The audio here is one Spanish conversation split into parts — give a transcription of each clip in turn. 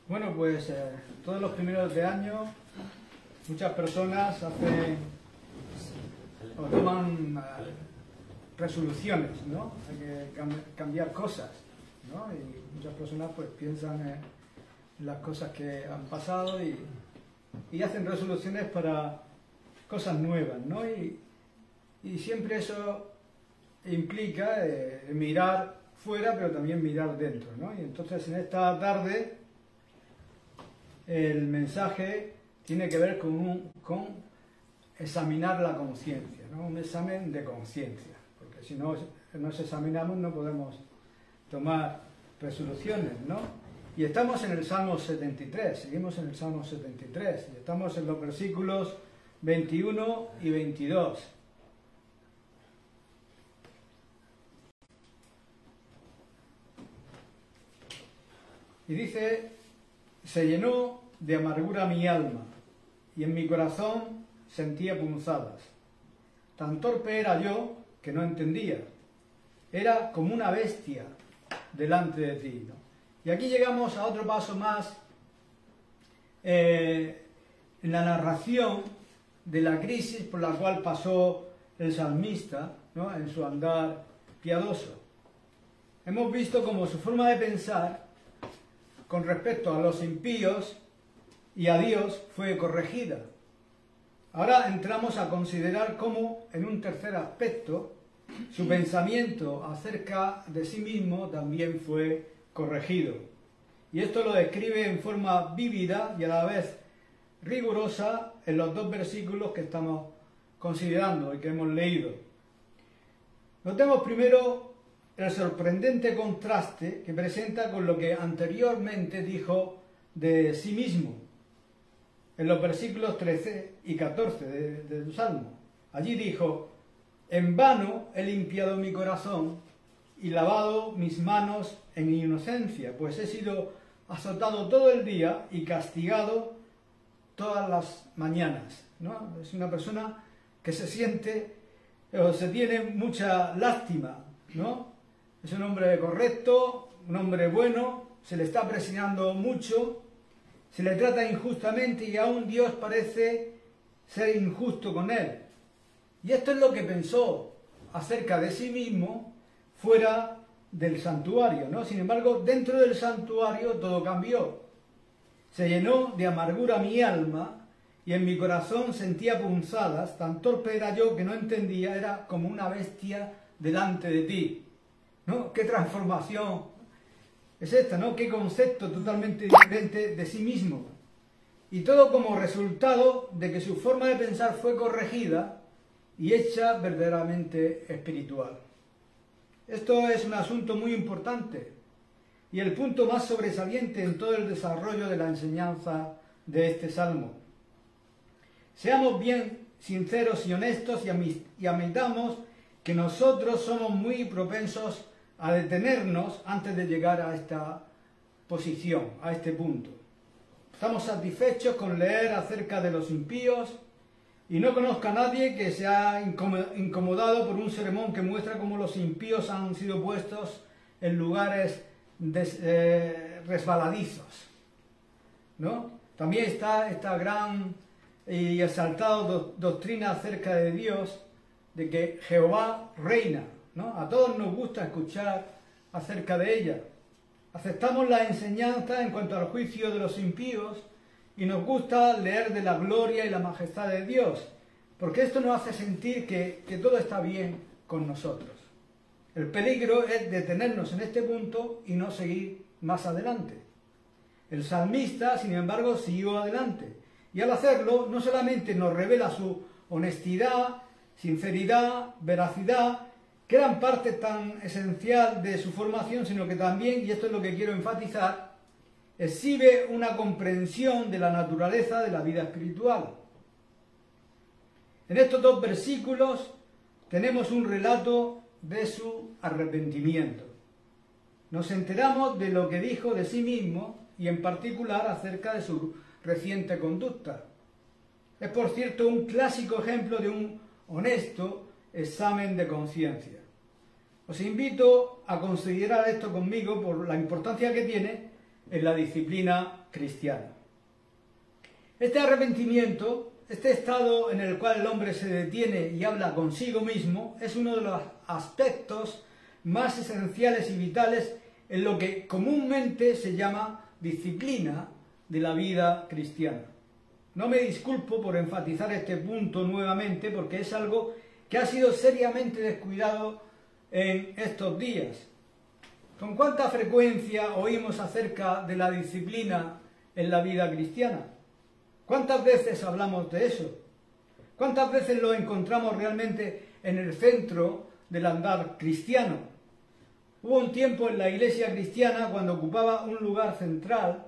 Bueno, pues todos los primeros de año muchas personas hacen o toman resoluciones, ¿no? Hay que cambiar cosas, ¿no? Y muchas personas pues piensan en las cosas que han pasado y hacen resoluciones para cosas nuevas, ¿no? Y siempre eso implica mirar fuera, pero también mirar dentro, ¿no? Y entonces en esta tarde el mensaje tiene que ver con examinar la conciencia, ¿no? Un examen de conciencia, porque si no nos examinamos no podemos tomar resoluciones, ¿no? Y estamos en el Salmo 73, seguimos en el Salmo 73, y estamos en los versículos 21 y 22. Y dice: se llenó de amargura mi alma, y en mi corazón sentía punzadas. Tan torpe era yo que no entendía. Era como una bestia delante de ti, ¿no? Y aquí llegamos a otro paso más en la narración de la crisis por la cual pasó el salmista, ¿no? En su andar piadoso. Hemos visto cómo su forma de pensar con respecto a los impíos y a Dios fue corregida. Ahora entramos a considerar cómo, en un tercer aspecto, su pensamiento acerca de sí mismo también fue corregido. Y esto lo describe en forma vívida y a la vez rigurosa en los dos versículos que estamos considerando y que hemos leído. Notemos primero el sorprendente contraste que presenta con lo que anteriormente dijo de sí mismo, en los versículos 13 y 14 del Salmo. Allí dijo: en vano he limpiado mi corazón y lavado mis manos en inocencia, pues he sido azotado todo el día y castigado todas las mañanas, ¿no? Es una persona que se siente o se tiene mucha lástima, ¿no? Es un hombre correcto, un hombre bueno, se le está presionando mucho, se le trata injustamente y aún Dios parece ser injusto con él. Y esto es lo que pensó acerca de sí mismo fuera del santuario, ¿no? Sin embargo, dentro del santuario todo cambió. Se llenó de amargura mi alma y en mi corazón sentía punzadas, tan torpe era yo que no entendía, era como una bestia delante de ti, ¿no? ¿Qué transformación es esta, ¿no? Qué concepto totalmente diferente de sí mismo. Y todo como resultado de que su forma de pensar fue corregida y hecha verdaderamente espiritual. Esto es un asunto muy importante y el punto más sobresaliente en todo el desarrollo de la enseñanza de este salmo. Seamos bien sinceros y honestos y admitamos que nosotros somos muy propensos a detenernos antes de llegar a esta posición, a este punto. Estamos satisfechos con leer acerca de los impíos y no conozco a nadie que se haya incomodado por un sermón que muestra cómo los impíos han sido puestos en lugares resbaladizos, ¿no? También está esta gran y exaltada doctrina acerca de Dios, de que Jehová reina, ¿no? A todos nos gusta escuchar acerca de ella. Aceptamos la enseñanza en cuanto al juicio de los impíos y nos gusta leer de la gloria y la majestad de Dios, porque esto nos hace sentir que todo está bien con nosotros. El peligro es detenernos en este punto y no seguir más adelante. El salmista, sin embargo, siguió adelante, y al hacerlo no solamente nos revela su honestidad, sinceridad, veracidad, que eran parte tan esencial de su formación, sino que también, y esto es lo que quiero enfatizar, exhibe una comprensión de la naturaleza de la vida espiritual. En estos dos versículos tenemos un relato de su arrepentimiento. Nos enteramos de lo que dijo de sí mismo y en particular acerca de su reciente conducta. Es, por cierto, un clásico ejemplo de un honesto examen de conciencia. Os invito a considerar esto conmigo por la importancia que tiene en la disciplina cristiana. Este arrepentimiento, este estado en el cual el hombre se detiene y habla consigo mismo, es uno de los aspectos más esenciales y vitales en lo que comúnmente se llama disciplina de la vida cristiana. No me disculpo por enfatizar este punto nuevamente, porque es algo que ha sido seriamente descuidado en estos días. ¿Con cuánta frecuencia oímos acerca de la disciplina en la vida cristiana? ¿Cuántas veces hablamos de eso? ¿Cuántas veces lo encontramos realmente en el centro del andar cristiano? Hubo un tiempo en la iglesia cristiana cuando ocupaba un lugar central,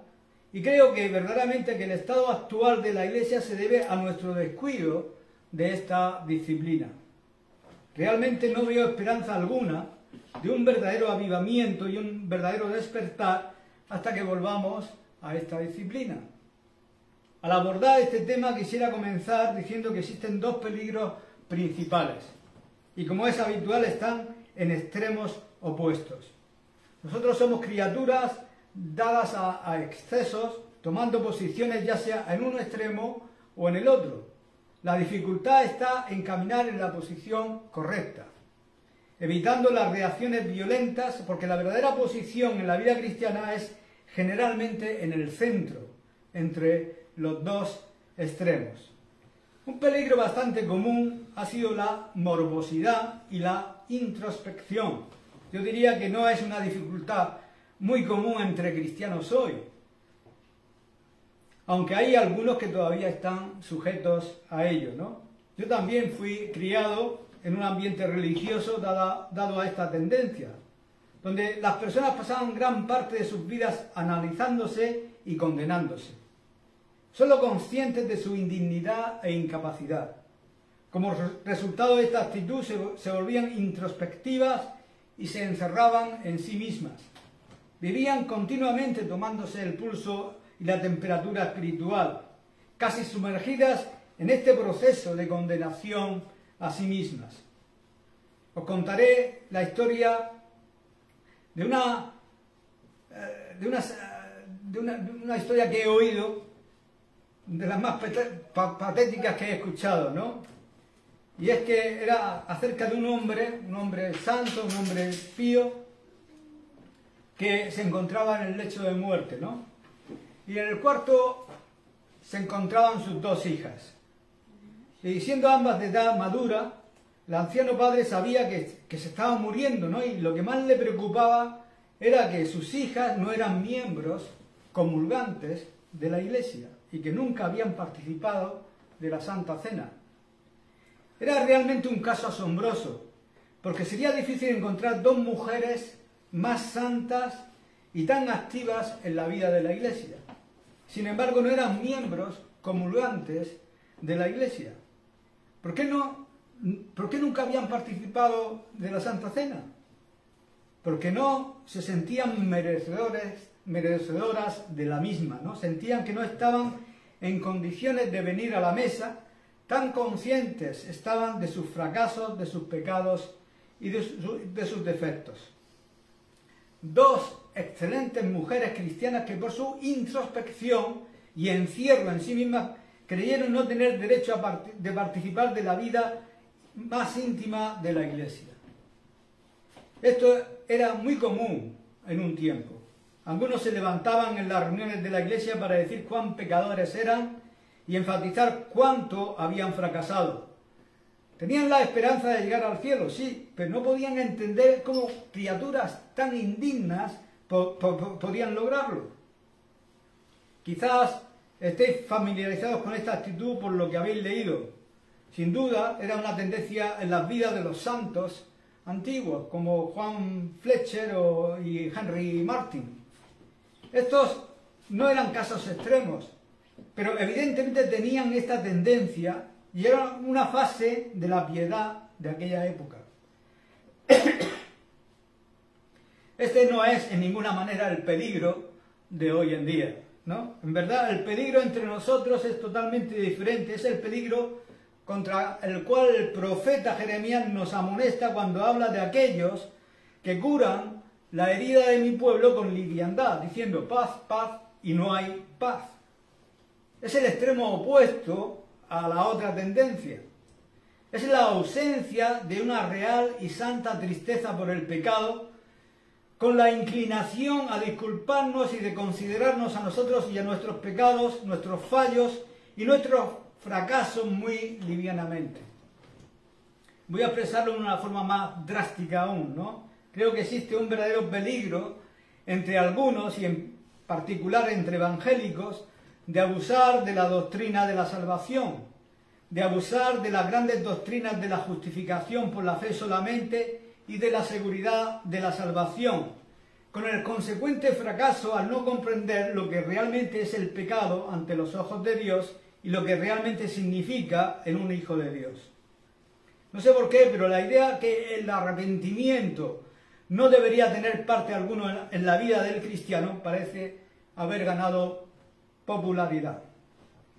y creo que verdaderamente que el estado actual de la iglesia se debe a nuestro descuido de esta disciplina. Realmente no veo esperanza alguna de un verdadero avivamiento y un verdadero despertar hasta que volvamos a esta disciplina. Al abordar este tema quisiera comenzar diciendo que existen dos peligros principales, y como es habitual están en extremos opuestos. Nosotros somos criaturas dadas a excesos, tomando posiciones ya sea en un extremo o en el otro. La dificultad está en caminar en la posición correcta, evitando las reacciones violentas, porque la verdadera posición en la vida cristiana es generalmente en el centro, entre los dos extremos. Un peligro bastante común ha sido la morbosidad y la introspección. Yo diría que no es una dificultad muy común entre cristianos hoy, aunque hay algunos que todavía están sujetos a ello, ¿no? Yo también fui criado en un ambiente religioso dado a esta tendencia, donde las personas pasaban gran parte de sus vidas analizándose y condenándose, solo conscientes de su indignidad e incapacidad. Como resultado de esta actitud se volvían introspectivas y se encerraban en sí mismas. Vivían continuamente tomándose el pulso y la temperatura espiritual, casi sumergidas en este proceso de condenación a sí mismas. Os contaré la historia de una historia que he oído, de las más patéticas que he escuchado, ¿no? Y es que era acerca de un hombre santo, un hombre pío, que se encontraba en el lecho de muerte, ¿no? Y en el cuarto se encontraban sus dos hijas. Y siendo ambas de edad madura, el anciano padre sabía que se estaban muriendo, ¿no? Y lo que más le preocupaba era que sus hijas no eran miembros comulgantes de la iglesia y que nunca habían participado de la Santa Cena. Era realmente un caso asombroso, porque sería difícil encontrar dos mujeres más santas y tan activas en la vida de la iglesia. Sin embargo, no eran miembros comulgantes de la iglesia. ¿Por qué nunca habían participado de la Santa Cena? Porque no se sentían merecedoras de la misma, ¿no? Sentían que no estaban en condiciones de venir a la mesa, tan conscientes estaban de sus fracasos, de sus pecados y de sus defectos. Dos excelentes mujeres cristianas que por su introspección y encierro en sí mismas creyeron no tener derecho de participar de la vida más íntima de la iglesia. Esto era muy común en un tiempo. Algunos se levantaban en las reuniones de la iglesia para decir cuán pecadores eran y enfatizar cuánto habían fracasado. Tenían la esperanza de llegar al cielo, sí, pero no podían entender cómo criaturas tan indignas podían lograrlo. Quizás estéis familiarizados con esta actitud por lo que habéis leído. Sin duda, era una tendencia en las vidas de los santos antiguos, como Juan Fletcher y Henry Martin. Estos no eran casos extremos, pero evidentemente tenían esta tendencia y era una fase de la piedad de aquella época. Este no es en ninguna manera el peligro de hoy en día, ¿no? En verdad, el peligro entre nosotros es totalmente diferente. Es el peligro contra el cual el profeta Jeremías nos amonesta cuando habla de aquellos que curan la herida de mi pueblo con liviandad, diciendo paz, paz, y no hay paz. Es el extremo opuesto a la otra tendencia. Es la ausencia de una real y santa tristeza por el pecado, con la inclinación a disculparnos y de considerarnos a nosotros y a nuestros pecados, nuestros fallos y nuestros fracasos muy livianamente. Voy a expresarlo de una forma más drástica aún, ¿no? Creo que existe un verdadero peligro entre algunos y en particular entre evangélicos de abusar de la doctrina de la salvación, de abusar de las grandes doctrinas de la justificación por la fe solamente y de la seguridad de la salvación, con el consecuente fracaso al no comprender lo que realmente es el pecado ante los ojos de Dios y lo que realmente significa en un hijo de Dios. No sé por qué, pero la idea que el arrepentimiento no debería tener parte alguna en la vida del cristiano parece haber ganado popularidad.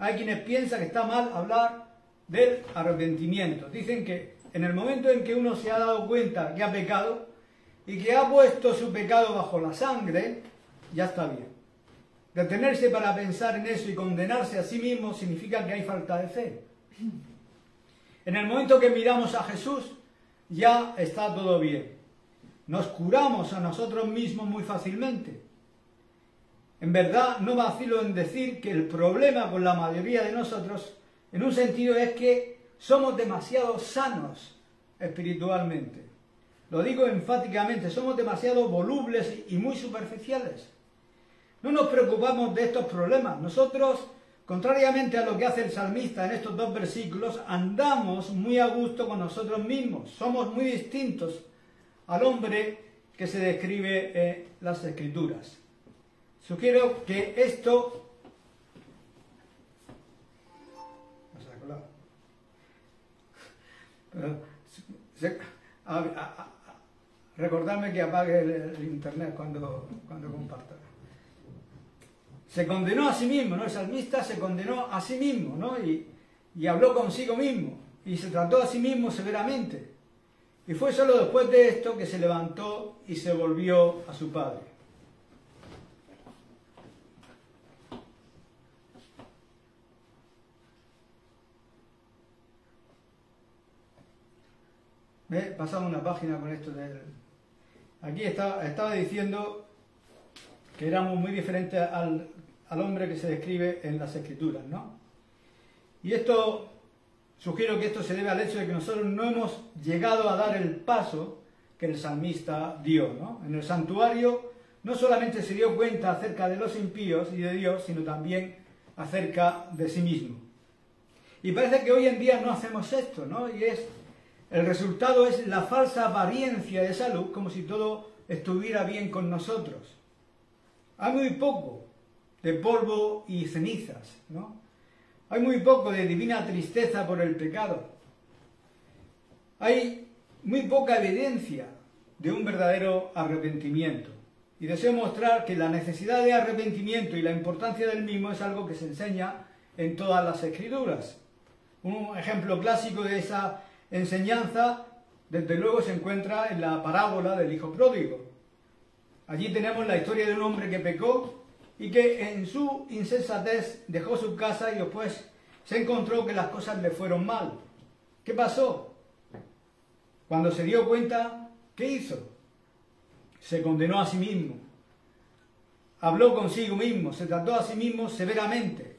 Hay quienes piensan que está mal hablar del arrepentimiento. Dicen que en el momento en que uno se ha dado cuenta que ha pecado y que ha puesto su pecado bajo la sangre, ya está bien. Detenerse para pensar en eso y condenarse a sí mismo significa que hay falta de fe. En el momento que miramos a Jesús, ya está todo bien. Nos curamos a nosotros mismos muy fácilmente. En verdad, no vacilo en decir que el problema con la mayoría de nosotros, en un sentido, es que somos demasiado sanos espiritualmente. Lo digo enfáticamente, somos demasiado volubles y muy superficiales. No nos preocupamos de estos problemas. Nosotros, contrariamente a lo que hace el salmista en estos dos versículos, andamos muy a gusto con nosotros mismos. Somos muy distintos al hombre que se describe en las Escrituras. Sugiero que esto... Recordarme que apague el internet cuando comparta. Se condenó a sí mismo, ¿no? El salmista se condenó a sí mismo, ¿no? Y habló consigo mismo, y se trató a sí mismo severamente. Y fue solo después de esto que se levantó y se volvió a su padre. Pasamos una página con esto del... Aquí estaba diciendo que éramos muy diferentes al hombre que se describe en las Escrituras, ¿no? Y esto, sugiero que esto se debe al hecho de que nosotros no hemos llegado a dar el paso que el salmista dio, ¿no? En el santuario no solamente se dio cuenta acerca de los impíos y de Dios, sino también acerca de sí mismo. Y parece que hoy en día no hacemos esto, ¿no? Y el resultado es la falsa apariencia de salud, como si todo estuviera bien con nosotros. Hay muy poco de polvo y cenizas, ¿no? Hay muy poco de divina tristeza por el pecado. Hay muy poca evidencia de un verdadero arrepentimiento. Y deseo mostrar que la necesidad de arrepentimiento y la importancia del mismo es algo que se enseña en todas las Escrituras. Un ejemplo clásico de esa enseñanza, desde luego, se encuentra en la parábola del hijo pródigo. Allí tenemos la historia de un hombre que pecó y que en su insensatez dejó su casa y después se encontró que las cosas le fueron mal. ¿Qué pasó? Cuando se dio cuenta, ¿qué hizo? Se condenó a sí mismo. Habló consigo mismo, se trató a sí mismo severamente.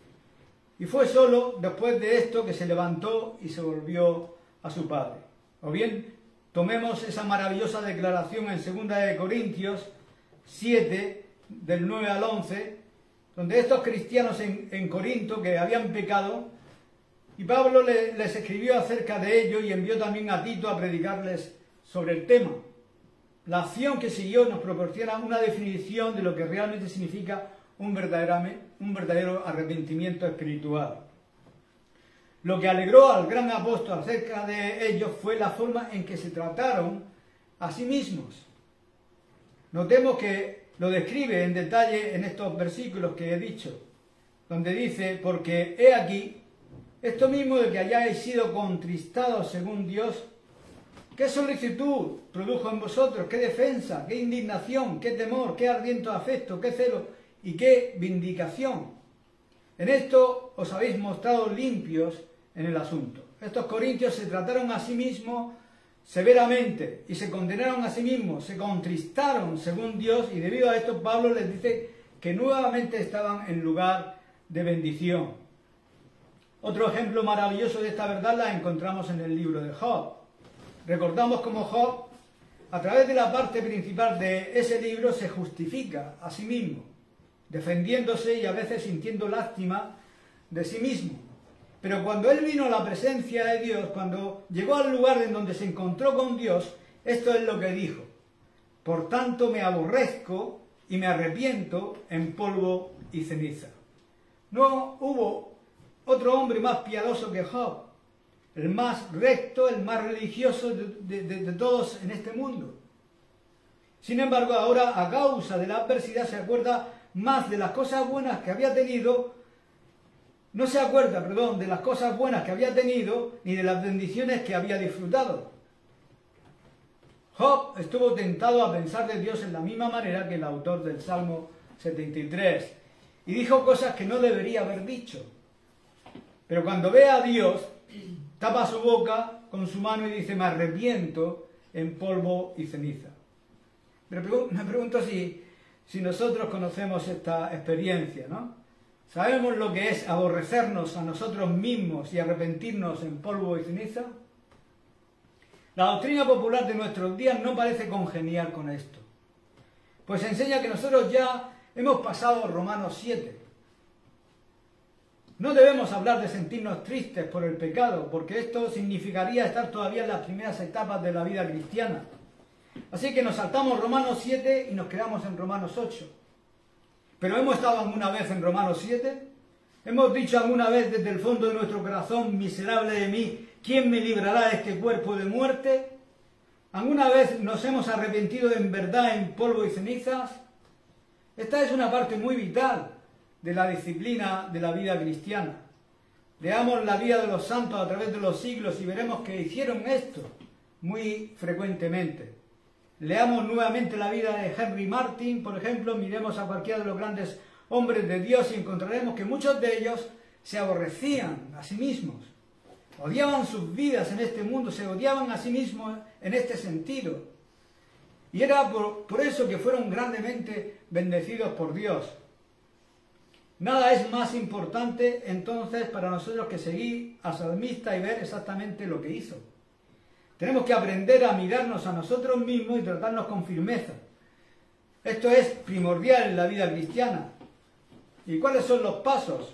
Y fue solo después de esto que se levantó y se volvió a su padre. O bien, tomemos esa maravillosa declaración en 2 Corintios 7, del 9 al 11, donde estos cristianos en Corinto que habían pecado, y Pablo les escribió acerca de ello y envió también a Tito a predicarles sobre el tema. La acción que siguió nos proporciona una definición de lo que realmente significa un verdadero arrepentimiento espiritual. Lo que alegró al gran apóstol acerca de ellos fue la forma en que se trataron a sí mismos. Notemos que lo describe en detalle en estos versículos que he dicho, donde dice, porque he aquí, esto mismo de que hayáis sido contristados según Dios, ¿Qué solicitud produjo en vosotros? ¿Qué defensa? ¿Qué indignación? ¿Qué temor? ¿Qué ardiente afecto? ¿Qué celo? ¿Y qué vindicación? En esto os habéis mostrado limpios en el asunto. Estos corintios se trataron a sí mismos severamente y se condenaron a sí mismos, se contristaron según Dios, y debido a esto Pablo les dice que nuevamente estaban en lugar de bendición. Otro ejemplo maravilloso de esta verdad la encontramos en el libro de Job. Recordamos cómo Job, a través de la parte principal de ese libro, se justifica a sí mismo, defendiéndose y a veces sintiendo lástima de sí mismo. Pero cuando él vino a la presencia de Dios, cuando llegó al lugar en donde se encontró con Dios, esto es lo que dijo: por tanto me aborrezco y me arrepiento en polvo y ceniza. No hubo otro hombre más piadoso que Job, el más recto, el más religioso de todos en este mundo. Sin embargo, ahora, a causa de la adversidad, se acuerda más de las cosas buenas que había tenido. No se acuerda, de las cosas buenas que había tenido, ni de las bendiciones que había disfrutado. Job estuvo tentado a pensar de Dios en la misma manera que el autor del Salmo 73, y dijo cosas que no debería haber dicho. Pero cuando ve a Dios, tapa su boca con su mano y dice: me arrepiento en polvo y ceniza. Pero me pregunto si nosotros conocemos esta experiencia, ¿no? ¿Sabemos lo que es aborrecernos a nosotros mismos y arrepentirnos en polvo y ceniza? La doctrina popular de nuestros días no parece congeniar con esto, pues enseña que nosotros ya hemos pasado Romanos 7. No debemos hablar de sentirnos tristes por el pecado, porque esto significaría estar todavía en las primeras etapas de la vida cristiana. Así que nos saltamos Romanos 7 y nos quedamos en Romanos 8. ¿Pero hemos estado alguna vez en Romanos 7? ¿Hemos dicho alguna vez desde el fondo de nuestro corazón: miserable de mí, ¿quién me librará de este cuerpo de muerte? ¿Alguna vez nos hemos arrepentido en verdad en polvo y cenizas? Esta es una parte muy vital de la disciplina de la vida cristiana. Leamos la vida de los santos a través de los siglos y veremos que hicieron esto muy frecuentemente. Leamos nuevamente la vida de Henry Martyn, por ejemplo, miremos a cualquiera de los grandes hombres de Dios y encontraremos que muchos de ellos se aborrecían a sí mismos, odiaban sus vidas en este mundo, se odiaban a sí mismos en este sentido. Y era por eso que fueron grandemente bendecidos por Dios. Nada es más importante entonces para nosotros que seguir al salmista y ver exactamente lo que hizo. Tenemos que aprender a mirarnos a nosotros mismos y tratarnos con firmeza. Esto es primordial en la vida cristiana. ¿Y cuáles son los pasos?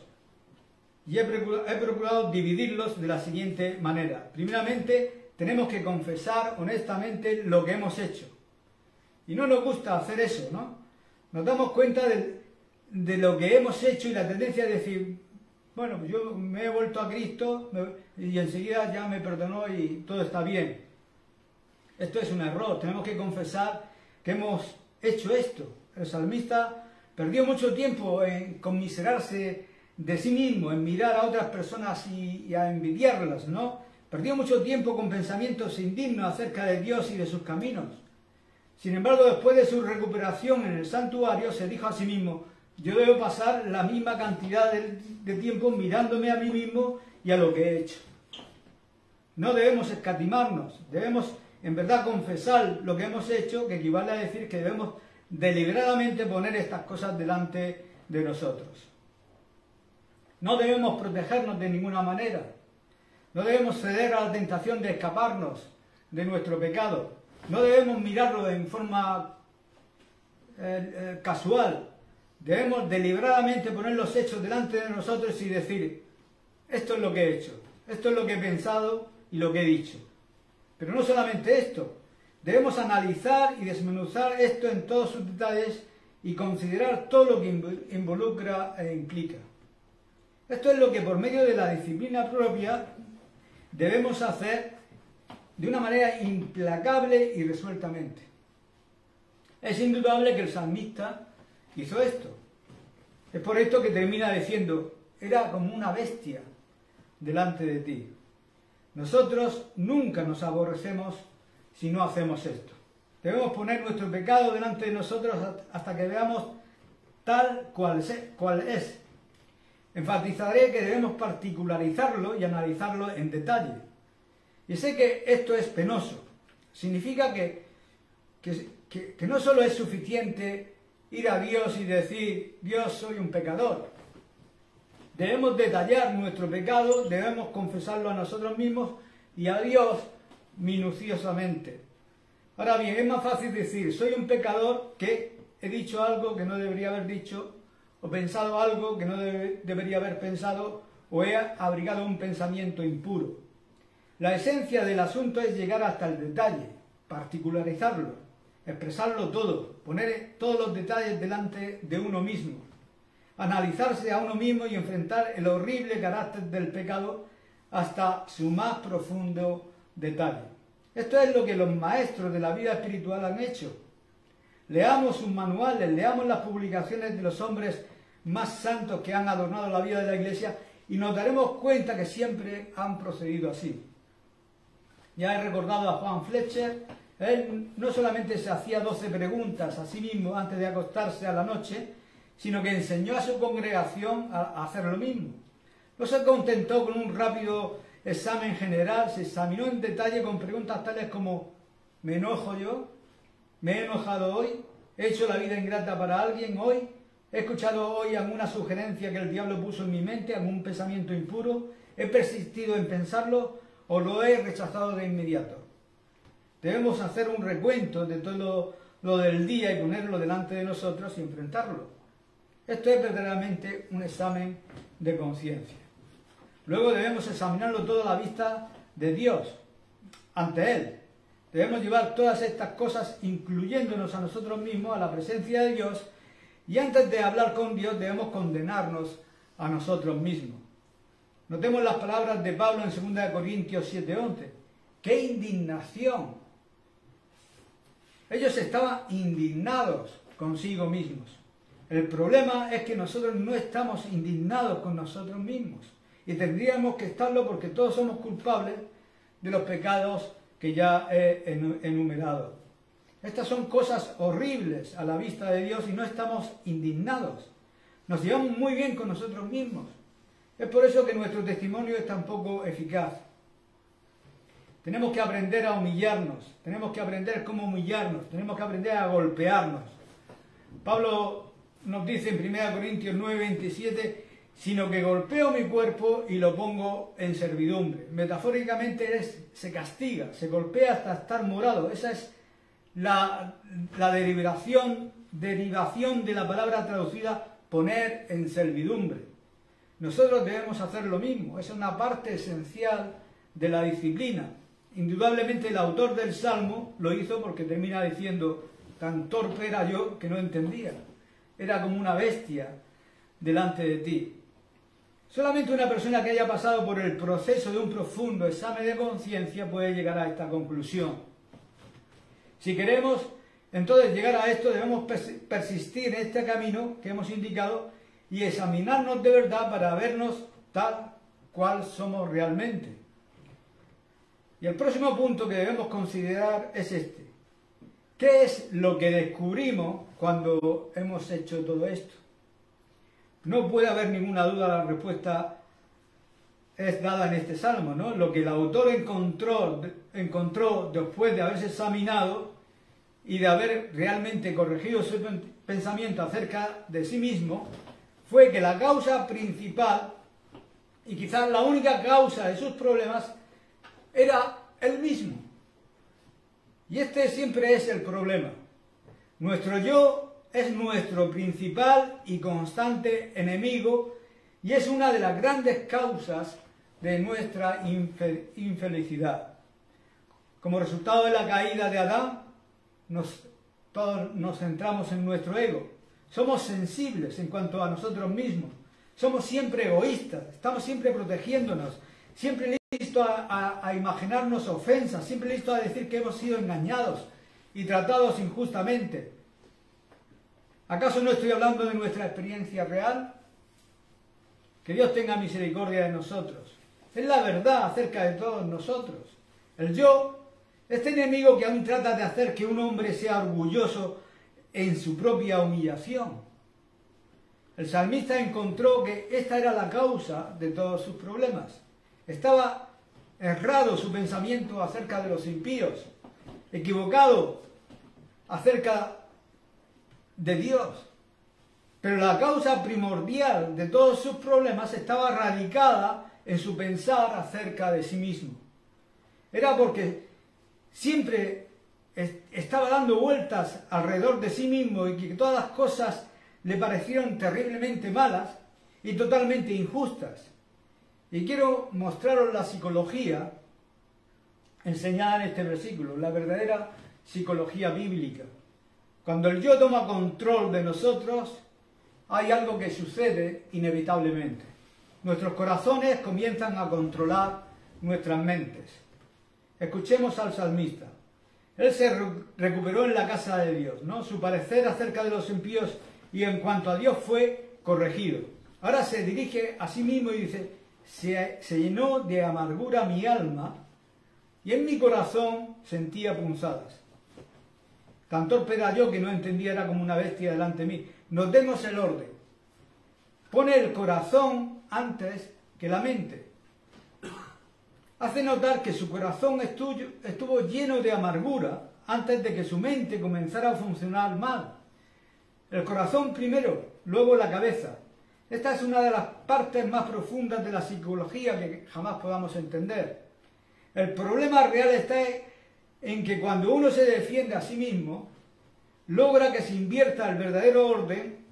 Y he procurado dividirlos de la siguiente manera. Primeramente, tenemos que confesar honestamente lo que hemos hecho. Y no nos gusta hacer eso, ¿no? Nos damos cuenta de lo que hemos hecho y la tendencia de decir: bueno, yo me he vuelto a Cristo y enseguida ya me perdonó y todo está bien. Esto es un error. Tenemos que confesar que hemos hecho esto. El salmista perdió mucho tiempo en conmiserarse de sí mismo, en mirar a otras personas y a envidiarlas, ¿no? Perdió mucho tiempo con pensamientos indignos acerca de Dios y de sus caminos. Sin embargo, después de su recuperación en el santuario, se dijo a sí mismo: yo debo pasar la misma cantidad de tiempo mirándome a mí mismo y a lo que he hecho. No debemos escatimarnos, debemos en verdad confesar lo que hemos hecho, que equivale a decir que debemos deliberadamente poner estas cosas delante de nosotros. No debemos protegernos de ninguna manera, no debemos ceder a la tentación de escaparnos de nuestro pecado, no debemos mirarlo en forma casual. Debemos deliberadamente poner los hechos delante de nosotros y decir: esto es lo que he hecho, esto es lo que he pensado y lo que he dicho. Pero no solamente esto, debemos analizar y desmenuzar esto en todos sus detalles y considerar todo lo que involucra e implica. Esto es lo que por medio de la disciplina propia debemos hacer de una manera implacable y resueltamente. Es indudable que el salmista hizo esto. Es por esto que termina diciendo: era como una bestia delante de ti. Nosotros nunca nos aborrecemos si no hacemos esto. Debemos poner nuestro pecado delante de nosotros hasta que veamos tal cual es. Enfatizaré que debemos particularizarlo y analizarlo en detalle. Y sé que esto es penoso. Significa que no solo es suficiente ir a Dios y decir, Dios, soy un pecador. Debemos detallar nuestro pecado, debemos confesarlo a nosotros mismos y a Dios minuciosamente. Ahora bien, es más fácil decir, soy un pecador, que he dicho algo que no debería haber dicho, o pensado algo que no debería haber pensado, o he abrigado un pensamiento impuro. La esencia del asunto es llegar hasta el detalle, particularizarlo, expresarlo todo, poner todos los detalles delante de uno mismo, analizarse a uno mismo y enfrentar el horrible carácter del pecado hasta su más profundo detalle. Esto es lo que los maestros de la vida espiritual han hecho. Leamos sus manuales, leamos las publicaciones de los hombres más santos que han adornado la vida de la Iglesia y nos daremos cuenta que siempre han procedido así. Ya he recordado a Juan Fletcher. Él no solamente se hacía 12 preguntas a sí mismo antes de acostarse a la noche, sino que enseñó a su congregación a hacer lo mismo. No se contentó con un rápido examen general, se examinó en detalle con preguntas tales como: ¿me enojo yo? ¿Me he enojado hoy? ¿He hecho la vida ingrata para alguien hoy? ¿He escuchado hoy alguna sugerencia que el diablo puso en mi mente, algún pensamiento impuro? ¿He persistido en pensarlo o lo he rechazado de inmediato? Debemos hacer un recuento de todo lo del día y ponerlo delante de nosotros y enfrentarlo. Esto es verdaderamente un examen de conciencia. Luego debemos examinarlo todo a la vista de Dios, ante Él. Debemos llevar todas estas cosas, incluyéndonos a nosotros mismos, a la presencia de Dios, y antes de hablar con Dios debemos condenarnos a nosotros mismos. Notemos las palabras de Pablo en 2 Corintios 7:11. ¡Qué indignación! Ellos estaban indignados consigo mismos. El problema es que nosotros no estamos indignados con nosotros mismos. Y tendríamos que estarlo porque todos somos culpables de los pecados que ya he enumerado. Estas son cosas horribles a la vista de Dios y no estamos indignados. Nos llevamos muy bien con nosotros mismos. Es por eso que nuestro testimonio es tan poco eficaz. Tenemos que aprender a humillarnos, tenemos que aprender cómo humillarnos, tenemos que aprender a golpearnos. Pablo nos dice en 1 Corintios 9:27, sino que golpeo mi cuerpo y lo pongo en servidumbre. Metafóricamente se castiga, se golpea hasta estar morado. Esa es la derivación de la palabra traducida poner en servidumbre. Nosotros debemos hacer lo mismo, es una parte esencial de la disciplina. Indudablemente el autor del Salmo lo hizo porque termina diciendo: tan torpe era yo que no entendía. Era como una bestia delante de ti. Solamente una persona que haya pasado por el proceso de un profundo examen de conciencia puede llegar a esta conclusión. Si queremos entonces llegar a esto, debemos persistir en este camino que hemos indicado y examinarnos de verdad para vernos tal cual somos realmente. Y el próximo punto que debemos considerar es este. ¿Qué es lo que descubrimos cuando hemos hecho todo esto? No puede haber ninguna duda, la respuesta es dada en este salmo, ¿no? Lo que el autor encontró después de haberse examinado y de haber realmente corregido su pensamiento acerca de sí mismo, fue que la causa principal, y quizás la única causa de sus problemas, era él mismo. Y este siempre es el problema. Nuestro yo es nuestro principal y constante enemigo y es una de las grandes causas de nuestra infelicidad. Como resultado de la caída de Adán, todos nos centramos en nuestro ego. Somos sensibles en cuanto a nosotros mismos. Somos siempre egoístas, estamos siempre protegiéndonos, siempre listos a imaginarnos ofensas, siempre listos a decir que hemos sido engañados y tratados injustamente. ¿Acaso no estoy hablando de nuestra experiencia real? Que Dios tenga misericordia de nosotros. Es la verdad acerca de todos nosotros. El yo Este enemigo que aún trata de hacer que un hombre sea orgulloso en su propia humillación. El salmista encontró que esta era la causa de todos sus problemas. Estaba errado su pensamiento acerca de los impíos, equivocado acerca de Dios. Pero la causa primordial de todos sus problemas estaba radicada en su pensar acerca de sí mismo. Era porque siempre estaba dando vueltas alrededor de sí mismo y que todas las cosas le parecieron terriblemente malas y totalmente injustas. Y quiero mostraros la psicología enseñada en este versículo, la verdadera psicología bíblica. Cuando el yo toma control de nosotros, hay algo que sucede inevitablemente. Nuestros corazones comienzan a controlar nuestras mentes. Escuchemos al salmista. Él se recuperó en la casa de Dios, ¿no? Su parecer acerca de los impíos y en cuanto a Dios fue corregido. Ahora se dirige a sí mismo y dice, se llenó de amargura mi alma y en mi corazón sentía punzadas. Tan torpe era yo que no entendía, era como una bestia delante de mí. Notemos el orden. Pone el corazón antes que la mente. Hace notar que su corazón estuvo lleno de amargura antes de que su mente comenzara a funcionar mal. El corazón primero, luego la cabeza. Esta es una de las partes más profundas de la psicología que jamás podamos entender. El problema real está en que cuando uno se defiende a sí mismo, logra que se invierta el verdadero orden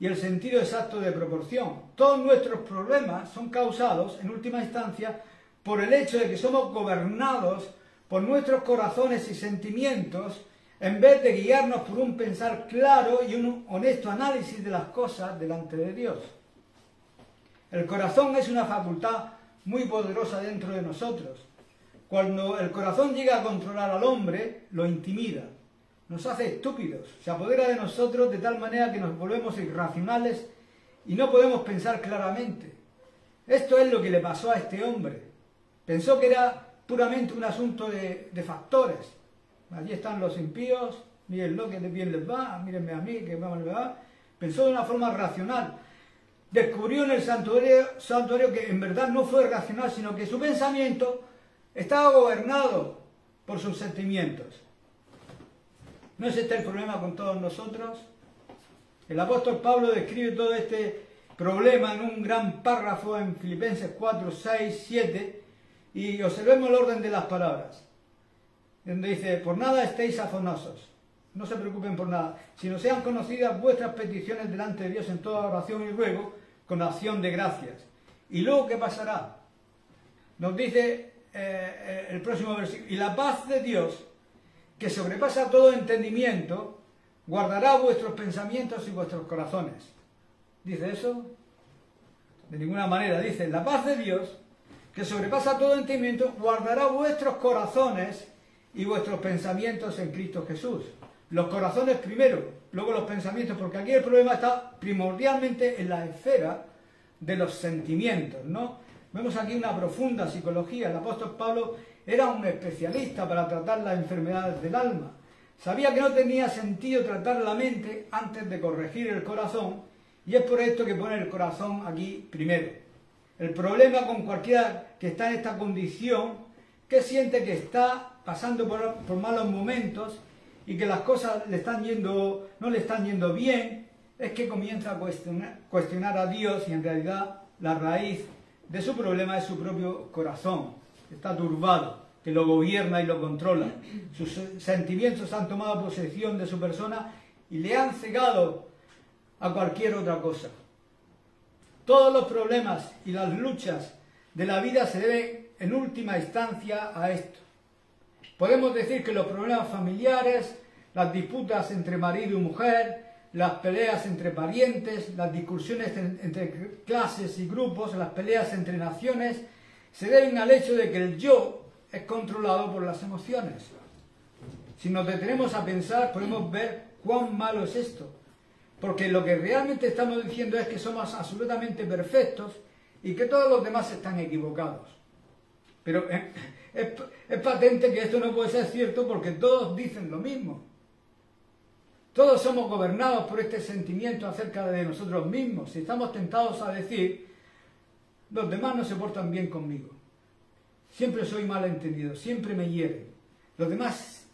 y el sentido exacto de proporción. Todos nuestros problemas son causados, en última instancia, por el hecho de que somos gobernados por nuestros corazones y sentimientos, en vez de guiarnos por un pensar claro y un honesto análisis de las cosas delante de Dios. El corazón es una facultad muy poderosa dentro de nosotros. Cuando el corazón llega a controlar al hombre, lo intimida, nos hace estúpidos, se apodera de nosotros de tal manera que nos volvemos irracionales y no podemos pensar claramente. Esto es lo que le pasó a este hombre. Pensó que era puramente un asunto de factores. Allí están los impíos, mírenlo que bien les va, mírenme a mí que mal me va. Pensó de una forma racional. Descubrió en el santuario que en verdad no fue racional, sino que su pensamiento estaba gobernado por sus sentimientos. ¿No es este el problema con todos nosotros? El apóstol Pablo describe todo este problema en un gran párrafo en Filipenses 4, 6, 7, y observemos el orden de las palabras, donde dice, por nada estéis afanosos, no se preocupen por nada, sino sean conocidas vuestras peticiones delante de Dios en toda oración y ruego, con acción de gracias. ¿Y luego qué pasará? Nos dice el próximo versículo, y la paz de Dios, que sobrepasa todo entendimiento, guardará vuestros pensamientos y vuestros corazones. ¿Dice eso? De ninguna manera. Dice, la paz de Dios, que sobrepasa todo entendimiento, guardará vuestros corazones y vuestros pensamientos en Cristo Jesús. Los corazones primero, luego los pensamientos, porque aquí el problema está primordialmente en la esfera de los sentimientos, ¿no? Vemos aquí una profunda psicología. El apóstol Pablo era un especialista para tratar las enfermedades del alma. Sabía que no tenía sentido tratar la mente antes de corregir el corazón, y es por esto que pone el corazón aquí primero. El problema con cualquiera que está en esta condición, que siente que está pasando por malos momentos y que las cosas no le están yendo bien, es que comienza a cuestionar a Dios y en realidad la raíz de su problema es su propio corazón. Está turbado, que lo gobierna y lo controla. Sus sentimientos han tomado posesión de su persona y le han cegado a cualquier otra cosa. Todos los problemas y las luchas de la vida se deben en última instancia a esto. Podemos decir que los problemas familiares, las disputas entre marido y mujer, las peleas entre parientes, las discusiones entre clases y grupos, las peleas entre naciones, se deben al hecho de que el yo es controlado por las emociones. Si nos detenemos a pensar, podemos ver cuán malo es esto. Porque lo que realmente estamos diciendo es que somos absolutamente perfectos y que todos los demás están equivocados. Pero es patente que esto no puede ser cierto porque todos dicen lo mismo. Todos somos gobernados por este sentimiento acerca de nosotros mismos. Y estamos tentados a decir, los demás no se portan bien conmigo. Siempre soy malentendido, siempre me hieren. Los demás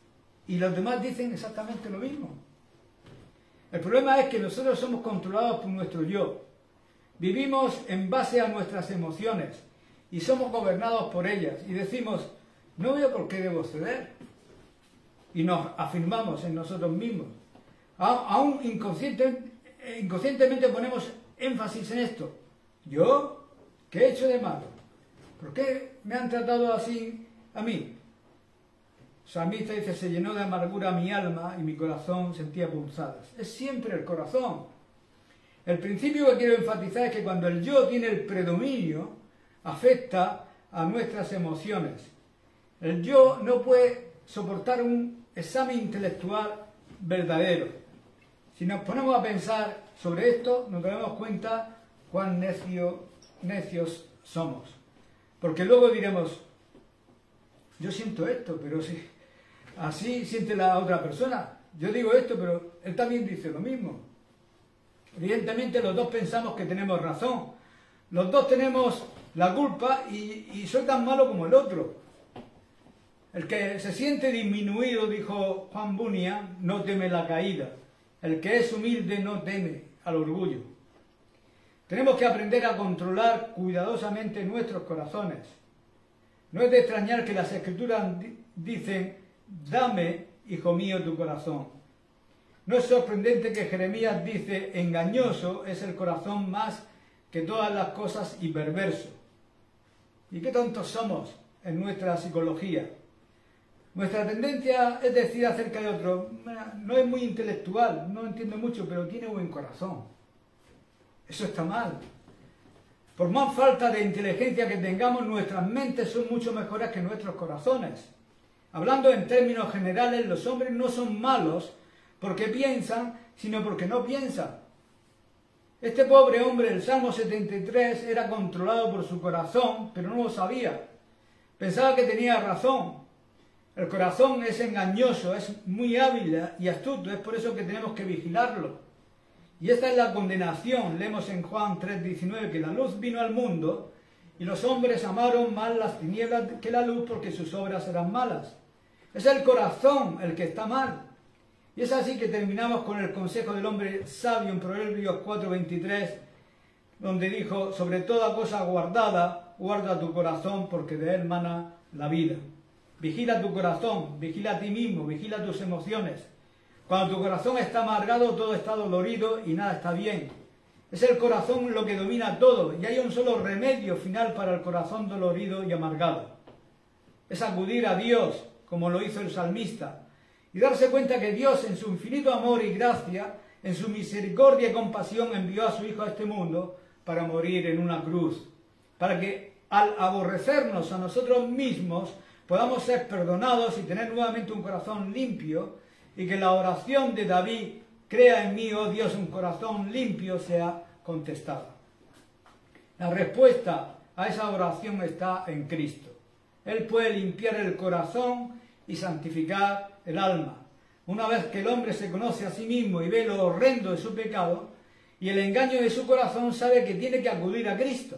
dicen exactamente lo mismo. El problema es que nosotros somos controlados por nuestro yo. Vivimos en base a nuestras emociones y somos gobernados por ellas. Y decimos, no veo por qué debo ceder. Y nos afirmamos en nosotros mismos. Aún inconscientemente ponemos énfasis en esto. ¿Yo? ¿Qué he hecho de malo? ¿Por qué me han tratado así a mí? El salmista dice, se llenó de amargura mi alma y mi corazón sentía punzadas. Es siempre el corazón. El principio que quiero enfatizar es que cuando el yo tiene el predominio, afecta a nuestras emociones. El yo no puede soportar un examen intelectual verdadero. Si nos ponemos a pensar sobre esto, nos daremos cuenta cuán necios somos. Porque luego diremos, yo siento esto, pero sí, así siente la otra persona. Yo digo esto, pero él también dice lo mismo. Evidentemente los dos pensamos que tenemos razón. Los dos tenemos la culpa y soy tan malo como el otro. El que se siente disminuido, dijo Juan Bunyan, no teme la caída. El que es humilde no teme al orgullo. Tenemos que aprender a controlar cuidadosamente nuestros corazones. No es de extrañar que las Escrituras dicen, dame, hijo mío, tu corazón. No es sorprendente que Jeremías dice, engañoso es el corazón más que todas las cosas y perverso. ¿Y qué tontos somos en nuestra psicología? Nuestra tendencia es decir acerca de otro, no es muy intelectual, no entiende mucho, pero tiene buen corazón. Eso está mal. Por más falta de inteligencia que tengamos, nuestras mentes son mucho mejores que nuestros corazones. Hablando en términos generales, los hombres no son malos porque piensan, sino porque no piensan. Este pobre hombre del Salmo 73 era controlado por su corazón, pero no lo sabía. Pensaba que tenía razón. El corazón es engañoso, es muy hábil y astuto, es por eso que tenemos que vigilarlo. Y esta es la condenación. Leemos en Juan 3:19 que la luz vino al mundo y los hombres amaron más las tinieblas que la luz porque sus obras eran malas. Es el corazón el que está mal. Y es así que terminamos con el consejo del hombre sabio en Proverbios 4:23, donde dijo, sobre toda cosa guardada, guarda tu corazón porque de él mana la vida. Vigila tu corazón, vigila a ti mismo, vigila tus emociones. Cuando tu corazón está amargado, todo está dolorido y nada está bien. Es el corazón lo que domina todo y hay un solo remedio final para el corazón dolorido y amargado. Es acudir a Dios, como lo hizo el salmista, y darse cuenta que Dios, en su infinito amor y gracia, en su misericordia y compasión, envió a su Hijo a este mundo para morir en una cruz, para que al aborrecernos a nosotros mismos podamos ser perdonados y tener nuevamente un corazón limpio, y que la oración de David, crea en mí, oh Dios, un corazón limpio, sea contestada. La respuesta a esa oración está en Cristo. Él puede limpiar el corazón y santificar el alma. Una vez que el hombre se conoce a sí mismo y ve lo horrendo de su pecado y el engaño de su corazón, sabe que tiene que acudir a Cristo.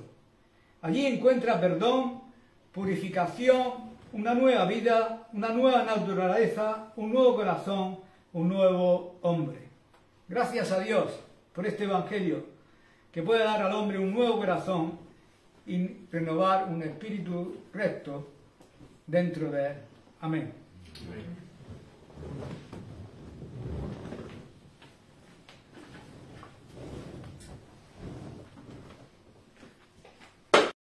Allí encuentra perdón, purificación, una nueva vida, una nueva naturaleza, un nuevo corazón, un nuevo hombre. Gracias a Dios por este Evangelio que puede dar al hombre un nuevo corazón y renovar un espíritu recto dentro de él. Amén. Amén.